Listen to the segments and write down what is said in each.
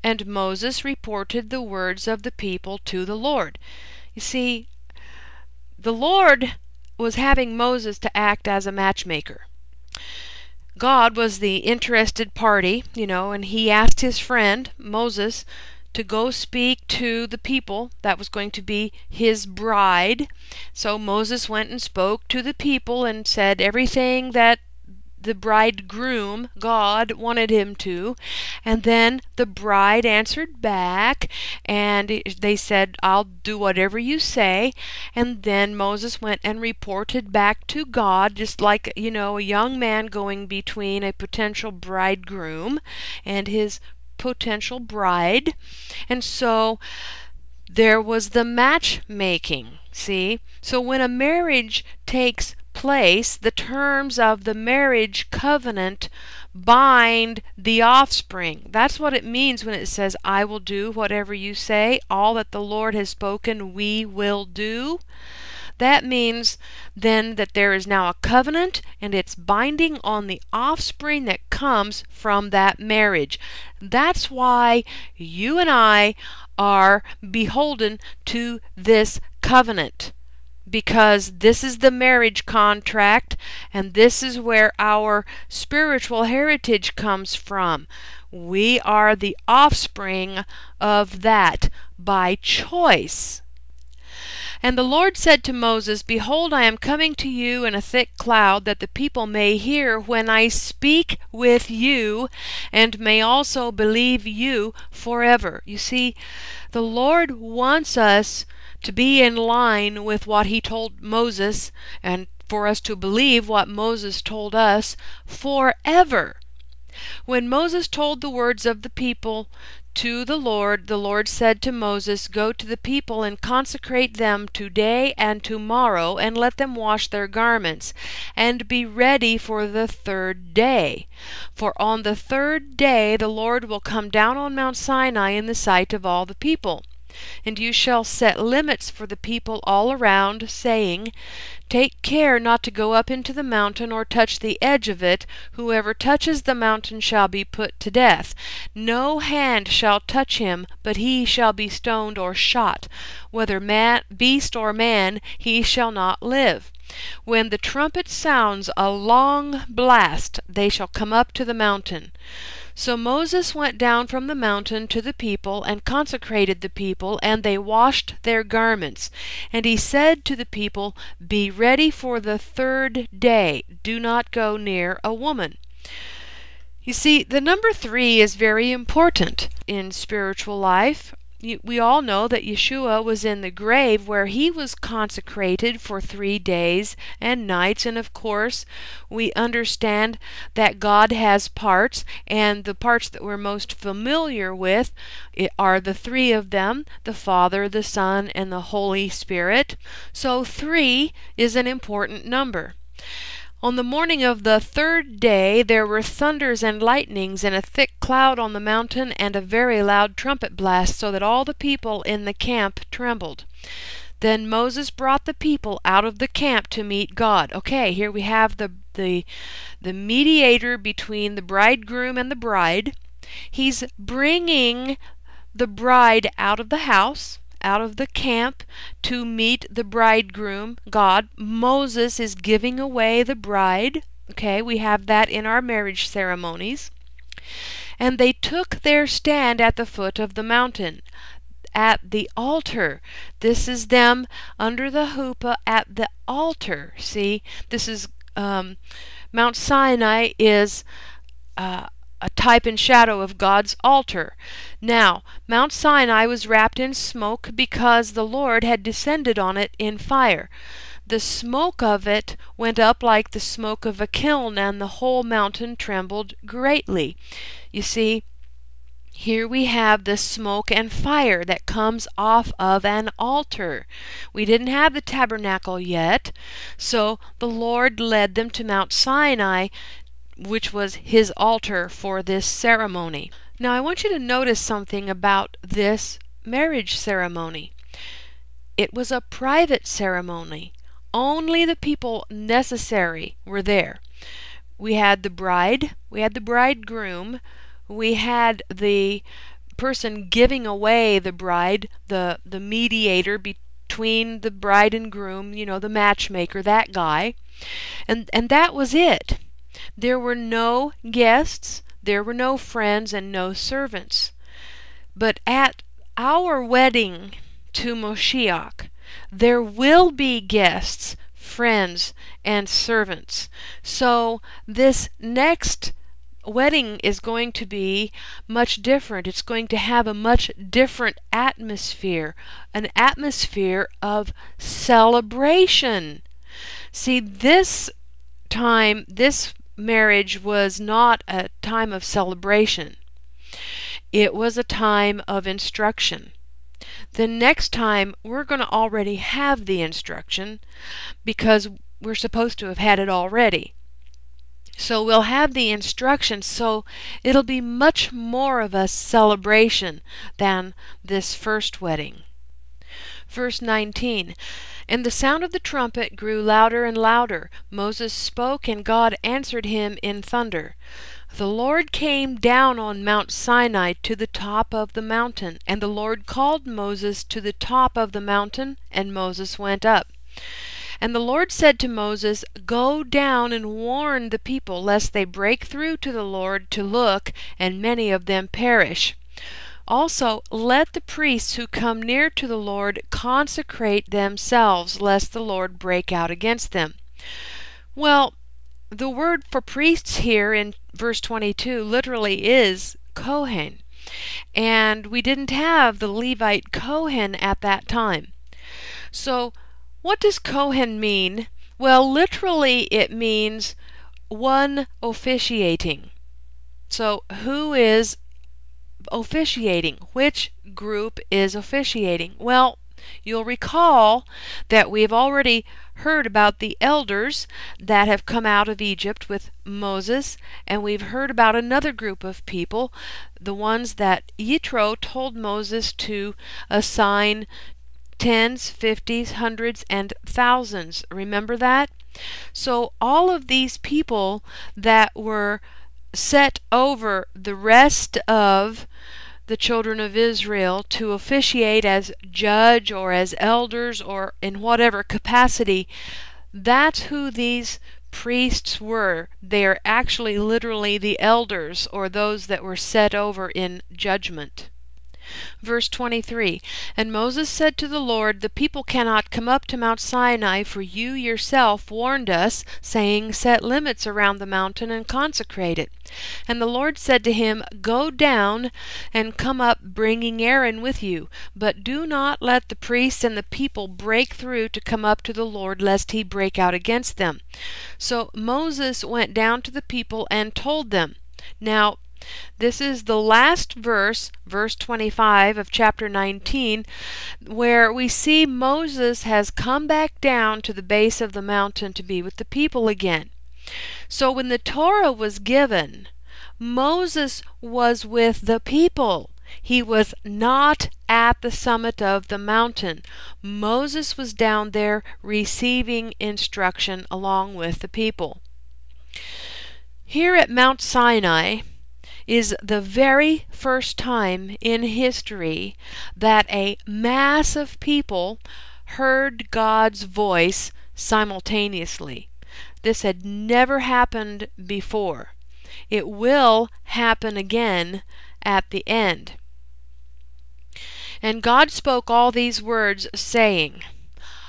and Moses reported the words of the people to the Lord. You see, the Lord was having Moses to act as a matchmaker. God was the interested party, and he asked his friend, Moses, to go speak to the people that was going to be his bride. So Moses went and spoke to the people and said everything that the bridegroom, God, wanted him to. And then the bride answered back, and they said, I'll do whatever you say. And then Moses went and reported back to God, just like, a young man going between a potential bridegroom and his potential bride. And so there was the matchmaking, see? So when a marriage takes place, the terms of the marriage covenant bind the offspring. That's what it means when it says, I will do whatever you say. All that the Lord has spoken, we will do. That means then that there is now a covenant, and it's binding on the offspring that comes from that marriage. That's why you and I are beholden to this covenant, because this is the marriage contract, and this is where our spiritual heritage comes from. We are the offspring of that by choice. And the Lord said to Moses, Behold, I am coming to you in a thick cloud, that the people may hear when I speak with you, and may also believe you forever. You see, the Lord wants us to be in line with what he told Moses, and for us to believe what Moses told us forever. When Moses told the words of the people to the Lord said to Moses, Go to the people and consecrate them today and tomorrow, and let them wash their garments, and be ready for the third day. For on the third day the Lord will come down on Mount Sinai in the sight of all the people. And you shall set limits for the people all around, saying, Take care not to go up into the mountain or touch the edge of it. Whoever touches the mountain shall be put to death. No hand shall touch him, but he shall be stoned or shot. Whether beast or man, he shall not live. When the trumpet sounds a long blast, they shall come up to the mountain. So Moses went down from the mountain to the people, and consecrated the people, and they washed their garments. And he said to the people, Be ready for the third day. Do not go near a woman. You see, the number 3 is very important in spiritual life. We all know that Yeshua was in the grave, where he was consecrated for 3 days and nights. And of course, we understand that God has parts, and the parts that we're most familiar with are the 3 of them: the Father, the Son, and the Holy Spirit. So 3 is an important number. On the morning of the third day there were thunders and lightnings, and a thick cloud on the mountain, and a very loud trumpet blast, so that all the people in the camp trembled. Then Moses brought the people out of the camp to meet God. Okay, here we have the mediator between the bridegroom and the bride. He's bringing the bride out of the house, out of the camp, to meet the bridegroom, God. Moses is giving away the bride. Okay, we have that in our marriage ceremonies. And they took their stand at the foot of the mountain, at the altar. This is them under the chuppah at the altar. See, this is Mount Sinai is a type and shadow of God's altar. Now, Mount Sinai was wrapped in smoke because the Lord had descended on it in fire. The smoke of it went up like the smoke of a kiln, and the whole mountain trembled greatly. You see, here we have the smoke and fire that comes off of an altar. We didn't have the tabernacle yet, so the Lord led them to Mount Sinai, which was his altar for this ceremony. Now I want you to notice something about this marriage ceremony. It was a private ceremony. Only the people necessary were there. We had the bride, we had the bridegroom, we had the person giving away the bride, the mediator between the bride and groom, the matchmaker, that guy. And that was it. There were no guests, there were no friends, and no servants. But at our wedding to Moshiach, there will be guests, friends, and servants. So this next wedding is going to be much different. It's going to have a much different atmosphere, an atmosphere of celebration. See, this time, this marriage was not a time of celebration. It was a time of instruction. The next time, we're going to already have the instruction because we're supposed to have had it already. So we'll have the instruction, so it'll be much more of a celebration than this first wedding. Verse 19, and the sound of the trumpet grew louder and louder. Moses spoke, and God answered him in thunder. The Lord came down on Mount Sinai to the top of the mountain, and the Lord called Moses to the top of the mountain, and Moses went up. And the Lord said to Moses, Go down and warn the people, lest they break through to the Lord to look, and many of them perish. Also, let the priests who come near to the Lord consecrate themselves, lest the Lord break out against them. Well, the word for priests here in verse 22 literally is Kohen. And we didn't have the Levite Kohen at that time. So, what does Kohen mean? Well, literally it means one officiating. So, who is officiating? Which group is officiating? Well, you'll recall that we've already heard about the elders that have come out of Egypt with Moses, and we've heard about another group of people, the ones that Yitro told Moses to assign tens, fifties, hundreds, and thousands. Remember that? So all of these people that were set over the rest of the children of Israel to officiate as judge or as elders or in whatever capacity, that's who these priests were. They are actually literally the elders, or those that were set over in judgment. Verse 23, and Moses said to the Lord, The people cannot come up to Mount Sinai, for you yourself warned us, saying, Set limits around the mountain and consecrate it. And the Lord said to him, Go down and come up, bringing Aaron with you. But do not let the priests and the people break through to come up to the Lord, lest he break out against them. So Moses went down to the people and told them. Now, this is the last verse, verse 25 of chapter 19, where we see Moses has come back down to the base of the mountain to be with the people again. So when the Torah was given, Moses was with the people. He was not at the summit of the mountain. Moses was down there receiving instruction along with the people. Here at Mount Sinai is the very first time in history that a mass of people heard God's voice simultaneously. This had never happened before. It will happen again at the end. And God spoke all these words, saying,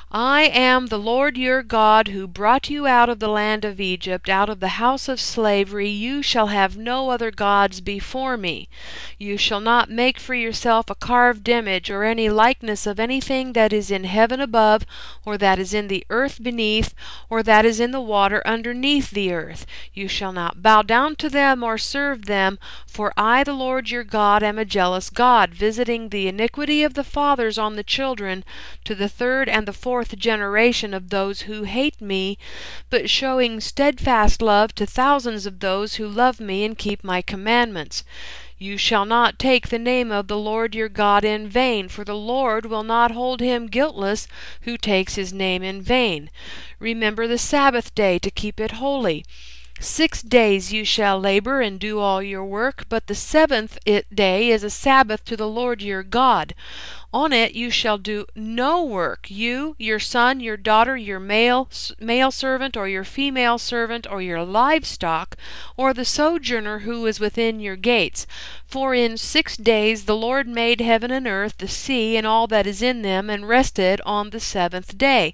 I am the Lord your God, who brought you out of the land of Egypt, out of the house of slavery. You shall have no other gods before me. You shall not make for yourself a carved image, or any likeness of anything that is in heaven above, or that is in the earth beneath, or that is in the water underneath the earth. You shall not bow down to them or serve them, for I, the Lord your God, am a jealous God, visiting the iniquity of the fathers on the children, to the third and the fourth generation of those who hate me, but showing steadfast love to thousands of those who love me and keep my commandments. You shall not take the name of the Lord your God in vain, for the Lord will not hold him guiltless who takes his name in vain. Remember the Sabbath day to keep it holy. 6 days you shall labor and do all your work, but the seventh day is a Sabbath to the Lord your God. On it you shall do no work, you, your son, your daughter, your male servant, or your female servant, or your livestock, or the sojourner who is within your gates. For in 6 days the Lord made heaven and earth, the sea, and all that is in them, and rested on the seventh day.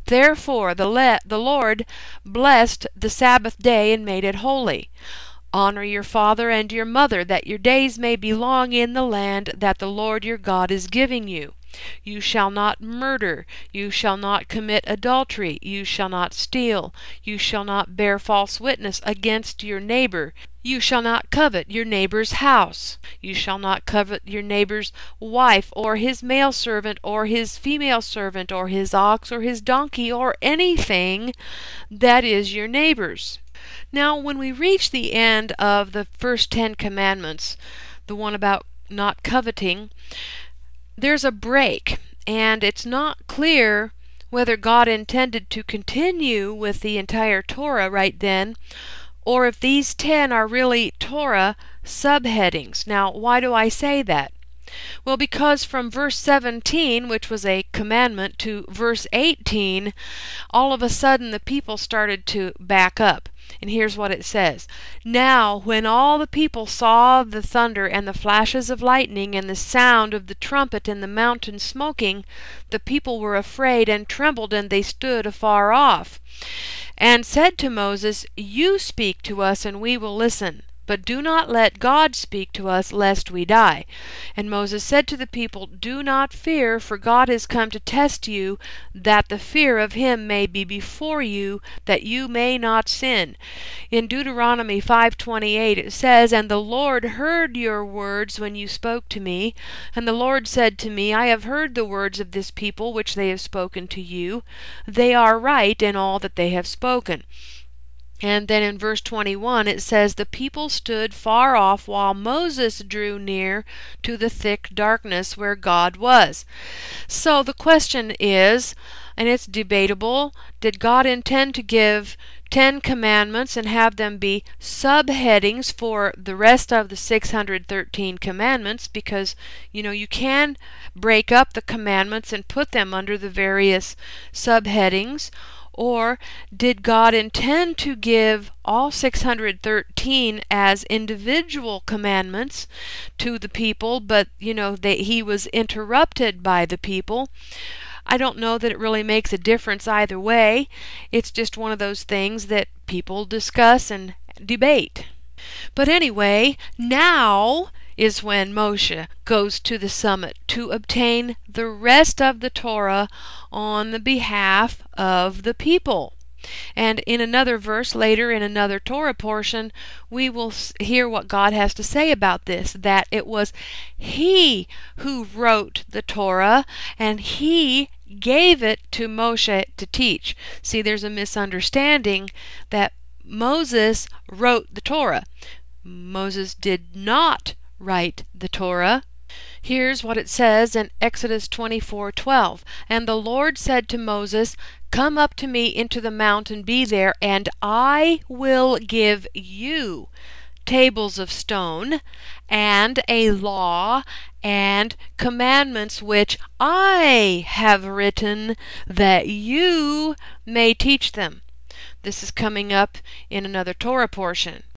Therefore the Lord blessed the Sabbath day and made it holy. Honor your father and your mother, that your days may be long in the land that the Lord your God is giving you. You shall not murder, you shall not commit adultery, you shall not steal, you shall not bear false witness against your neighbor, you shall not covet your neighbor's house, you shall not covet your neighbor's wife, or his male servant, or his female servant, or his ox, or his donkey, or anything that is your neighbor's. Now, when we reach the end of the first 10 commandments, the one about not coveting, there's a break, and it's not clear whether God intended to continue with the entire Torah right then, or if these 10 are really Torah subheadings. Now, why do I say that? Well, because from verse 17, which was a commandment, to verse 18, all of a sudden the people started to back up. And here's what it says. Now, when all the people saw the thunder and the flashes of lightning and the sound of the trumpet and the mountain smoking, the people were afraid and trembled, and they stood afar off, and said to Moses, You speak to us, and we will listen. But do not let God speak to us, lest we die. And Moses said to the people, Do not fear, for God is come to test you, that the fear of him may be before you, that you may not sin. In Deuteronomy 5:28 it says, And the Lord heard your words when you spoke to me. And the Lord said to me, I have heard the words of this people which they have spoken to you. They are right in all that they have spoken. And then in verse 21 it says, The people stood far off while Moses drew near to the thick darkness where God was. So the question is, and it's debatable, did God intend to give 10 commandments and have them be subheadings for the rest of the 613 commandments? Because, you can break up the commandments and put them under the various subheadings. Or did God intend to give all 613 as individual commandments to the people, but, he was interrupted by the people? I don't know that it really makes a difference either way. It's just one of those things that people discuss and debate. But anyway, now is when Moshe goes to the summit to obtain the rest of the Torah on the behalf of the people. And in another verse later, in another Torah portion, we will hear what God has to say about this, that it was He who wrote the Torah, and He gave it to Moshe to teach. See, there's a misunderstanding that Moses wrote the Torah. Moses did not write the Torah. Here's what it says in Exodus 24:12. And the Lord said to Moses, Come up to me into the mount and be there, and I will give you tables of stone, and a law, and commandments which I have written, that you may teach them. This is coming up in another Torah portion.